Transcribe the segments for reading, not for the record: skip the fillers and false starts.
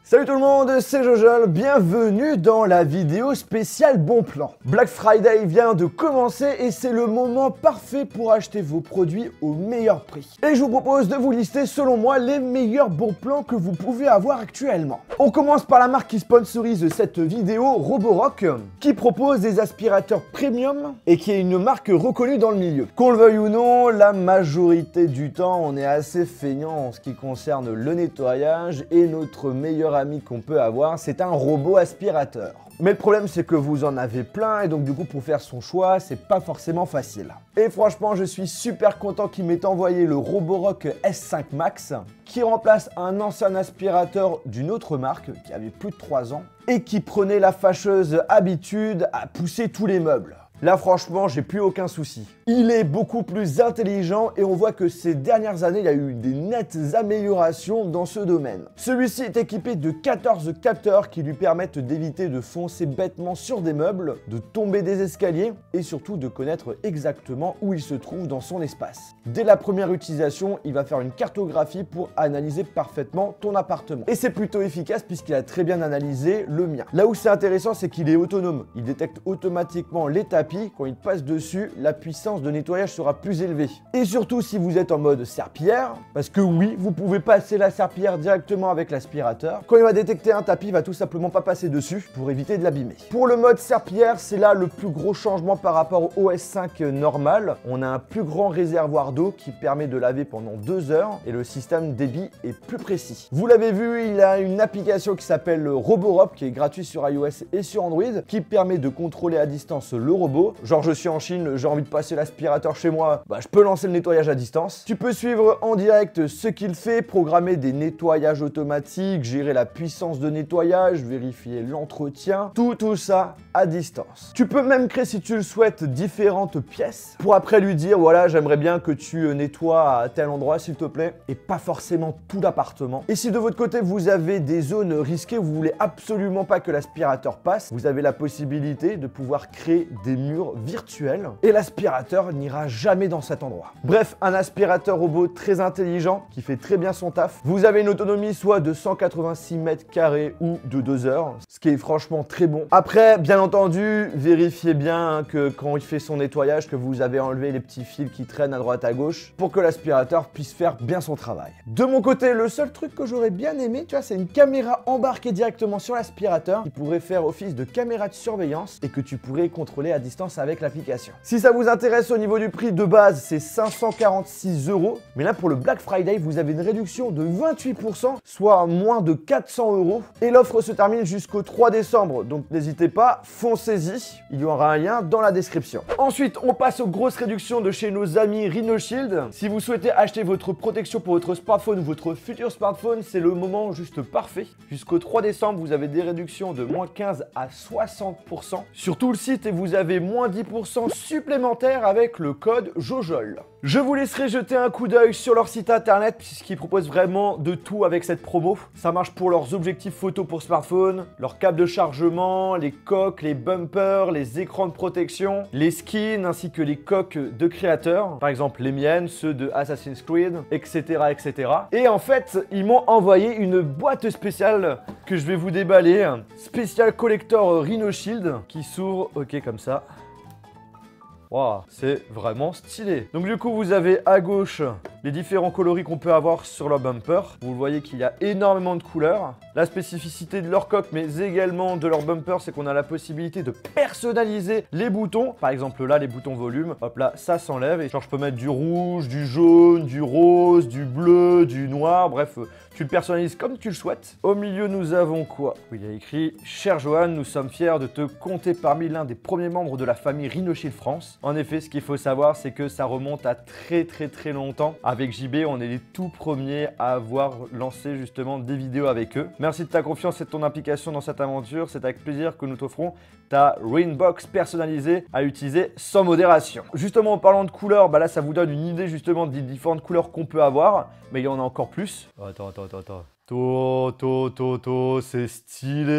Salut tout le monde, c'est Jojol, bienvenue dans la vidéo spéciale Bon Plan. Black Friday vient de commencer et c'est le moment parfait pour acheter vos produits au meilleur prix. Et je vous propose de vous lister selon moi les meilleurs bons plans que vous pouvez avoir actuellement. On commence par la marque qui sponsorise cette vidéo, Roborock, qui propose des aspirateurs premium et qui est une marque reconnue dans le milieu. Qu'on le veuille ou non, la majorité du temps on est assez feignant en ce qui concerne le nettoyage et notre meilleur ami qu'on peut avoir, c'est un robot aspirateur. Mais le problème c'est que vous en avez plein et donc du coup pour faire son choix c'est pas forcément facile. Et franchement je suis super content qu'il m'ait envoyé le Roborock S5 Max qui remplace un ancien aspirateur d'une autre marque qui avait plus de 3 ans et qui prenait la fâcheuse habitude à pousser tous les meubles. Là franchement j'ai plus aucun souci. Il est beaucoup plus intelligent et on voit que ces dernières années il y a eu des nettes améliorations dans ce domaine. Celui-ci est équipé de 14 capteurs qui lui permettent d'éviter de foncer bêtement sur des meubles, de tomber des escaliers et surtout de connaître exactement où il se trouve dans son espace. Dès la première utilisation, il va faire une cartographie pour analyser parfaitement ton appartement. Et c'est plutôt efficace puisqu'il a très bien analysé le mien. Là où c'est intéressant c'est qu'il est autonome. Il détecte automatiquement les tapis. Quand il passe dessus, la puissance de nettoyage sera plus élevée. Et surtout si vous êtes en mode serpillière, parce que oui, vous pouvez passer la serpillière directement avec l'aspirateur. Quand il va détecter un tapis, il va tout simplement pas passer dessus pour éviter de l'abîmer. Pour le mode serpillière, c'est là le plus gros changement par rapport au OS5 normal. On a un plus grand réservoir d'eau qui permet de laver pendant 2 heures et le système débit est plus précis. Vous l'avez vu, il a une application qui s'appelle Roborock qui est gratuite sur iOS et sur Android qui permet de contrôler à distance le robot. Genre je suis en Chine, j'ai envie de passer l'aspirateur chez moi, bah je peux lancer le nettoyage à distance. Tu peux suivre en direct ce qu'il fait, programmer des nettoyages automatiques, gérer la puissance de nettoyage, vérifier l'entretien, tout ça à distance. Tu peux même créer si tu le souhaites différentes pièces pour après lui dire voilà j'aimerais bien que tu nettoies à tel endroit s'il te plaît et pas forcément tout l'appartement. Et si de votre côté vous avez des zones risquées où vous voulez absolument pas que l'aspirateur passe, vous avez la possibilité de pouvoir créer des murs virtuels et l'aspirateur n'ira jamais dans cet endroit. Bref, un aspirateur robot très intelligent qui fait très bien son taf. Vous avez une autonomie soit de 186 mètres carrés ou de 2 heures, ce qui est franchement très bon. Après, bien entendu, vérifiez bien que quand il fait son nettoyage, que vous avez enlevé les petits fils qui traînent à droite à gauche pour que l'aspirateur puisse faire bien son travail. De mon côté, le seul truc que j'aurais bien aimé, tu vois, c'est une caméra embarquée directement sur l'aspirateur qui pourrait faire office de caméra de surveillance et que tu pourrais contrôler à distance avec l'application. Si ça vous intéresse au niveau du prix de base, c'est 546 €. Mais là, pour le Black Friday, vous avez une réduction de 28%, soit moins de 400 €. Et l'offre se termine jusqu'au 3 décembre. Donc n'hésitez pas, foncez-y. Il y aura un lien dans la description. Ensuite, on passe aux grosses réductions de chez nos amis Rhinoshield. Si vous souhaitez acheter votre protection pour votre smartphone ou votre futur smartphone, c'est le moment juste parfait. Jusqu'au 3 décembre, vous avez des réductions de moins 15 à 60% sur tout le site et vous avez moins 10% supplémentaires avec le code JOJOL. Je vous laisserai jeter un coup d'œil sur leur site internet puisqu'ils proposent vraiment de tout avec cette promo. Ça marche pour leurs objectifs photo pour smartphone, leurs câbles de chargement, les coques, les bumpers, les écrans de protection, les skins ainsi que les coques de créateurs. Par exemple les miennes, ceux de Assassin's Creed, etc. etc. Et en fait, ils m'ont envoyé une boîte spéciale que je vais vous déballer. Spécial collector Rhinoshield qui s'ouvre, ok comme ça. Wow, c'est vraiment stylé. Donc du coup, vous avez à gauche les différents coloris qu'on peut avoir sur leur bumper. Vous voyez qu'il y a énormément de couleurs. La spécificité de leur coque, mais également de leur bumper, c'est qu'on a la possibilité de personnaliser les boutons. Par exemple, là, les boutons volume, hop là, ça s'enlève. Et genre, je peux mettre du rouge, du jaune, du rose, du bleu, du noir. Bref, tu le personnalises comme tu le souhaites. Au milieu, nous avons quoi? Il y a écrit « Cher Johan, nous sommes fiers de te compter parmi l'un des premiers membres de la famille Rhinoshield France. En effet, ce qu'il faut savoir, c'est que ça remonte à très longtemps. Avec JB, on est les tout premiers à avoir lancé justement des vidéos avec eux. Merci de ta confiance et de ton implication dans cette aventure. C'est avec plaisir que nous t'offrons ta Rainbox personnalisée à utiliser sans modération. » Justement, en parlant de couleurs, bah là, ça vous donne une idée justement des différentes couleurs qu'on peut avoir. Mais il y en a encore plus. Attends. C'est stylé.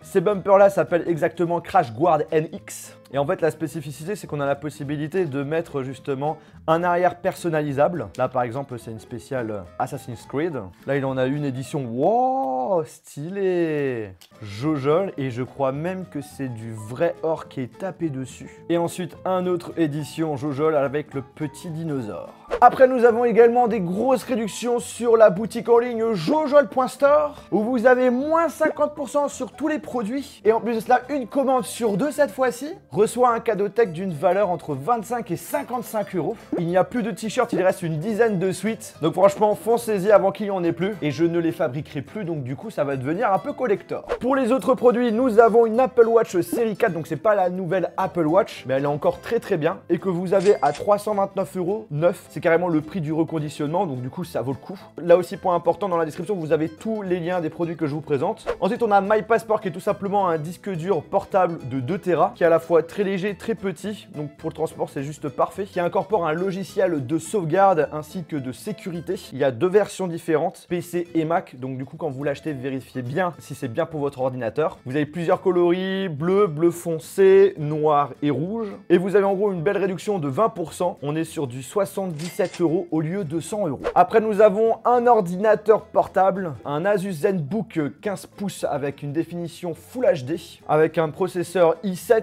Ces bumpers là s'appellent exactement Crash Guard NX. Et en fait la spécificité c'est qu'on a la possibilité de mettre justement un arrière personnalisable. Là par exemple c'est une spéciale Assassin's Creed. Là il en a une édition, wow, stylé, jojol, et je crois même que c'est du vrai or qui est tapé dessus. Et ensuite un autre édition jojol avec le petit dinosaure. Après nous avons également des grosses réductions sur la boutique en ligne jojol.store où vous avez moins 50% sur tous les produits. Et en plus de cela, une commande sur deux cette fois-ci reçoit un cadeau tech d'une valeur entre 25 et 55 euros. Il n'y a plus de t-shirts, il reste une dizaine de suites. Donc franchement, foncez-y avant qu'il n'y en ait plus. Et je ne les fabriquerai plus, donc du coup, ça va devenir un peu collector. Pour les autres produits, nous avons une Apple Watch série 4. Donc c'est pas la nouvelle Apple Watch, mais elle est encore très très bien. Et que vous avez à 329 euros neuf. C'est carrément le prix du reconditionnement, donc du coup, ça vaut le coup. Là aussi, point important, dans la description, vous avez tous les liens des produits que je vous présente. Ensuite, on a My Passport qui est tout simplement un disque dur portable de 2 Tera qui est à la fois très léger, très petit, donc pour le transport c'est juste parfait, qui incorpore un logiciel de sauvegarde ainsi que de sécurité. Il y a deux versions différentes, PC et Mac, donc du coup quand vous l'achetez, vérifiez bien si c'est bien pour votre ordinateur. Vous avez plusieurs coloris, bleu, bleu foncé, noir et rouge, et vous avez en gros une belle réduction de 20%, on est sur du 77 euros au lieu de 100 euros. Après nous avons un ordinateur portable, un Asus ZenBook 15 pouces avec une définition Full HD, avec un processeur i7,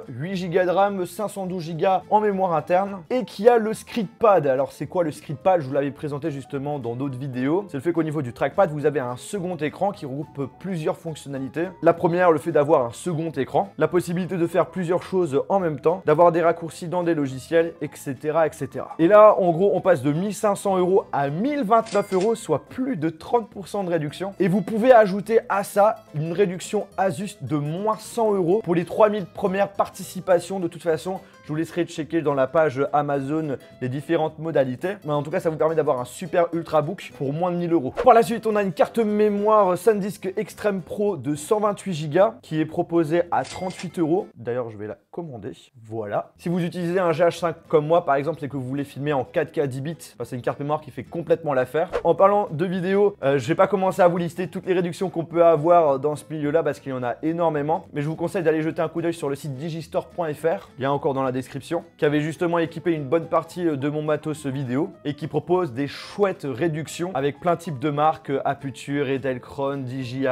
8 Go de RAM, 512 Go en mémoire interne, et qui a le ScriptPad. Alors c'est quoi le ScriptPad? Je vous l'avais présenté justement dans d'autres vidéos. C'est le fait qu'au niveau du trackpad, vous avez un second écran qui regroupe plusieurs fonctionnalités. La première, le fait d'avoir un second écran, la possibilité de faire plusieurs choses en même temps, d'avoir des raccourcis dans des logiciels, etc. etc. Et là, en gros, on passe de 1500 euros à 1029 euros, soit plus de 30% de réduction. Et vous pouvez ajouter à ça une réduction Asus de moins 100 euros pour les 3000 premières participations. De toute façon, je vous laisserai checker dans la page Amazon les différentes modalités. Mais en tout cas, ça vous permet d'avoir un super Ultrabook pour moins de 1000 euros. Par la suite, on a une carte mémoire SanDisk Extreme Pro de 128 Go qui est proposée à 38 euros. D'ailleurs, je vais la commander. Voilà. Si vous utilisez un GH5 comme moi, par exemple, et que vous voulez filmer en 4K 10 bits, c'est une carte mémoire qui fait complètement l'affaire. En parlant de vidéo, je vais pas commencer à vous lister toutes les réductions qu'on peut avoir dans ce milieu-là parce qu'il y en a énormément. Mais je vous conseille d'aller jeter un coup d'œil sur le site digistore.fr. Il y a encore dans la description, qui avait justement équipé une bonne partie de mon matos vidéo et qui propose des chouettes réductions avec plein de types de marques, Aputure, Edelkron, DJI.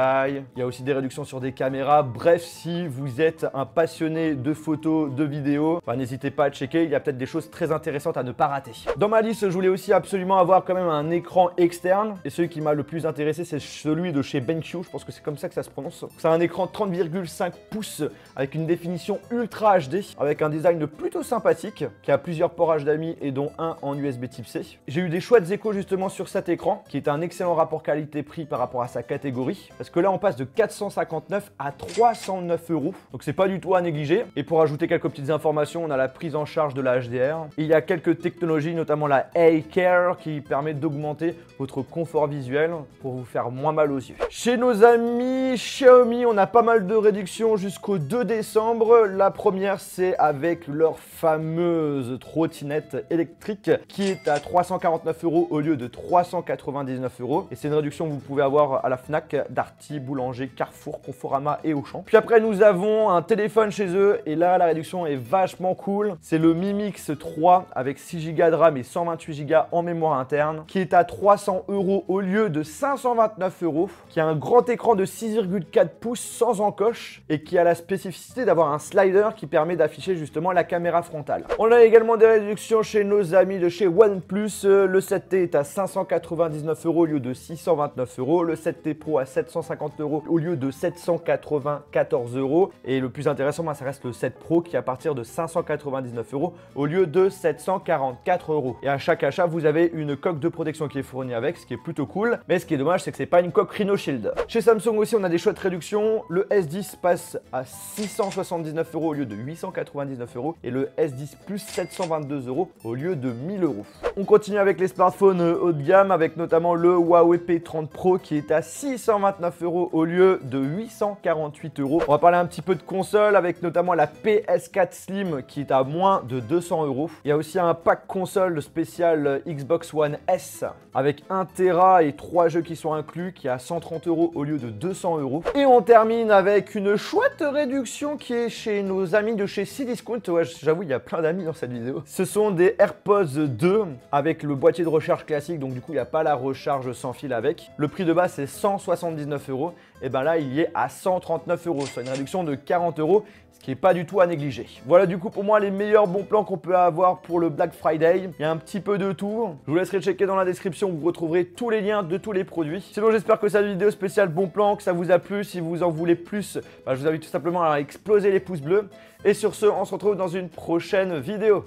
Il y a aussi des réductions sur des caméras. Bref, si vous êtes un passionné de photos, de vidéos, n'hésitez pas à checker, il y a peut-être des choses très intéressantes à ne pas rater. Dans ma liste, je voulais aussi absolument avoir quand même un écran externe, et celui qui m'a le plus intéressé, c'est celui de chez BenQ, je pense que c'est comme ça que ça se prononce. C'est un écran 30,5 pouces avec une définition Ultra HD, avec un design plutôt sympathique, qui a plusieurs ports HDMI et dont un en USB type C. J'ai eu des chouettes échos justement sur cet écran, qui est un excellent rapport qualité-prix par rapport à sa catégorie, parce que là on passe de 459 à 309 euros, donc c'est pas du tout à négliger. Et pour ajouter quelques petites informations, on a la prise en charge de la HDR. Et il y a quelques technologies, notamment la A-Care, qui permet d'augmenter votre confort visuel pour vous faire moins mal aux yeux. Chez nos amis Xiaomi, on a pas mal de réductions jusqu'au 2 décembre. La première, c'est avec leur fameuse trottinette électrique qui est à 349 euros au lieu de 399 euros. Et c'est une réduction que vous pouvez avoir à la Fnac, Darty, Boulanger, Carrefour, Conforama et Auchan. Puis après, nous avons un téléphone chez eux et là, la réduction est vachement cool. C'est le Mi Mix 3 avec 6 Go de RAM et 128 Go en mémoire interne qui est à 300 euros au lieu de 529 euros, qui a un grand écran de 6,4 pouces sans encoche et qui a la spécificité d'avoir un slider qui permet d'afficher justement la caméra frontale. On a également des réductions chez nos amis de chez OnePlus. Le 7T est à 599 euros au lieu de 629 euros. Le 7T Pro à 750 euros au lieu de 794 euros. Et le plus intéressant, ça reste le 7 Pro qui est à partir de 599 euros au lieu de 744 euros. Et à chaque achat, vous avez une coque de protection qui est fournie avec, ce qui est plutôt cool. Mais ce qui est dommage, c'est que c'est pas une coque Rhino Shield. Chez Samsung aussi, on a des chouettes réductions. Le S10 passe à 679 euros au lieu de 899 euros et le S10 Plus 722 euros au lieu de 1000 euros. On continue avec les smartphones haut de gamme avec notamment le Huawei P30 Pro qui est à 629 euros au lieu de 848 euros. On va parler un petit peu de console avec notamment la HP S4 Slim qui est à moins de 200 €. Il y a aussi un pack console spécial Xbox One S avec 1 Tera et 3 jeux qui sont inclus qui est à 130 € au lieu de 200 €. Et on termine avec une chouette réduction qui est chez nos amis de chez Cdiscount. Ouais, j'avoue, il y a plein d'amis dans cette vidéo. Ce sont des AirPods 2 avec le boîtier de recharge classique, donc du coup, il n'y a pas la recharge sans fil avec. Le prix de base, c'est 179 €. Et ben là, il y est à 139 €, soit une réduction de 40 €, ce qui n'est pas du tout à négliger. Voilà du coup pour moi les meilleurs bons plans qu'on peut avoir pour le Black Friday. Il y a un petit peu de tout. Je vous laisserai checker dans la description, vous retrouverez tous les liens de tous les produits. Sinon, j'espère que cette vidéo spéciale bon plan, que ça vous a plu. Si vous en voulez plus, je vous invite tout simplement à exploser les pouces bleus. Et sur ce, on se retrouve dans une prochaine vidéo.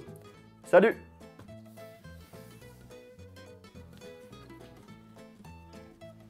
Salut!